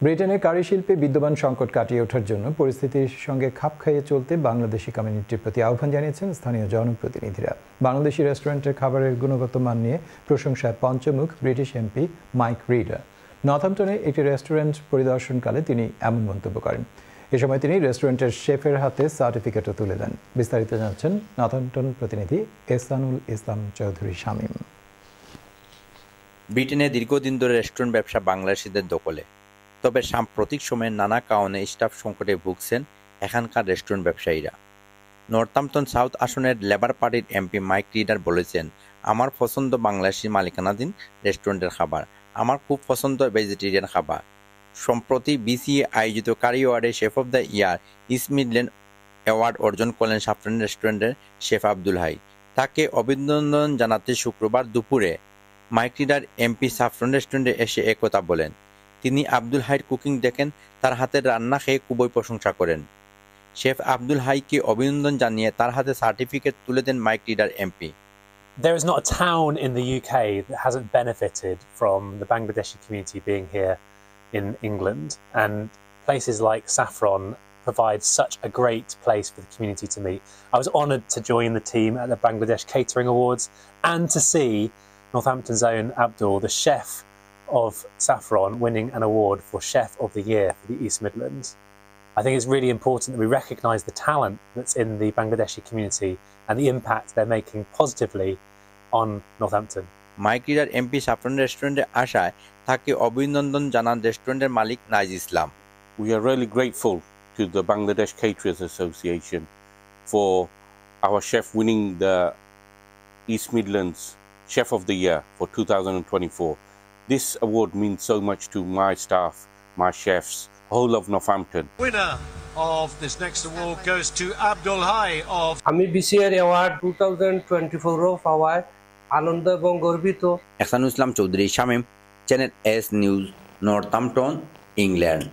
ব্রিটেনে কারি শিল্পে বিদ্যমান সংকট কাটিয়ে ওঠার জন্য পরিস্থিতির সঙ্গে খাপ খাইয়ে চলতে বাংলাদেশি কমিউনিটির প্রতি আহ্বান জানিয়েছেন স্থানীয় জনপ্রতিনিধিরা। বাংলাদেশি রেস্টুরেন্টের খাবারের গুণগত মান নিয়ে প্রশংসায় পঞ্চমুখ ব্রিটিশ এমপি মাইক রিডার। নর্থহ্যাম্পটনে একটি রেস্টুরেন্ট পরিদর্শনকালে তিনি এমন মন্তব্য করেন। এ সময় তিনি রেস্টুরেন্টের শেফের হাতে সার্টিফিকেটও তুলে দেন। বিস্তারিত জানাচ্ছেন নর্থহ্যাম্পটন প্রতিনিধি এহসানুল ইসলাম চৌধুরী শামীম। ব্রিটেনে দীর্ঘদিন ধরে রেস্টুরেন্ট ব্যবসা বাংলাদেশিদের দখলে। তবে সাম্প্রতিক সময়ে নানা কারণে স্টাফ সংকটে ভুগছেন এখানকার রেস্টুরেন্ট ব্যবসায়ীরা। নর্থহ্যাম্পটন সাউথ আসনের লেবার পার্টির এমপি মাইক রিডার বলেছেন, আমার পছন্দ বাংলাদেশি মালিকানাধীন রেস্টুরেন্টের খাবার। আমার খুব পছন্দ ভেজিটেরিয়ান খাবার। সম্প্রতি বিসিএ আয়োজিত কারি অ্যাওয়ার্ডে chef of the year East Midland award অর্জন করলেন সাফরান রেস্টুরেন্টের শেফ আব্দুল হাই। তাকে অভিনন্দন জানাতে শুক্রবার দুপুরে মাইক রিডার এমপি সাফরান রেস্টুরেন্টে এসে একথা বলেন। তিনি আব্দুল হাইয়ের কুকিং দেখেন, তার হাতের রান্না খেয়ে খুবই প্রশংসা করেন। শেফ আব্দুল হাইকে অভিনন্দন জানিয়ে তার হাতে সার্টিফিকেট তুলে দেন Mike Reader MP. There is not a town in the UK that hasn't benefited from the Bangladeshi community being here in England, and places like Saffron provide such a great place for the community to meet. I was honoured to join the team at the Bangladesh Catering Awards and to see Northampton's own Abdul, the chef of Saffron, winning an award for Chef of the Year for the East Midlands. I think it's really important that we recognise the talent that's in the Bangladeshi community and the impact they're making positively on Northampton. Mike Reader MP Saffron রেস্টুরেন্টে আসায় তাকে অভিনন্দন জানান রেস্টুরেন্টের মালিক Naiz Islam. We are really grateful to the Bangladesh Caterers Association for our chef winning the East Midlands Chef of the Year for 2024. This award means so much to my staff, my chefs, whole of Northampton. Winner of this next award goes to Abdul Hai of আমি BCR award 2024 of পাওয়ায় আনন্দ এবং গর্বিত। Ehsanul Islam Chowdhury Shamim, channel S news, Northampton, England.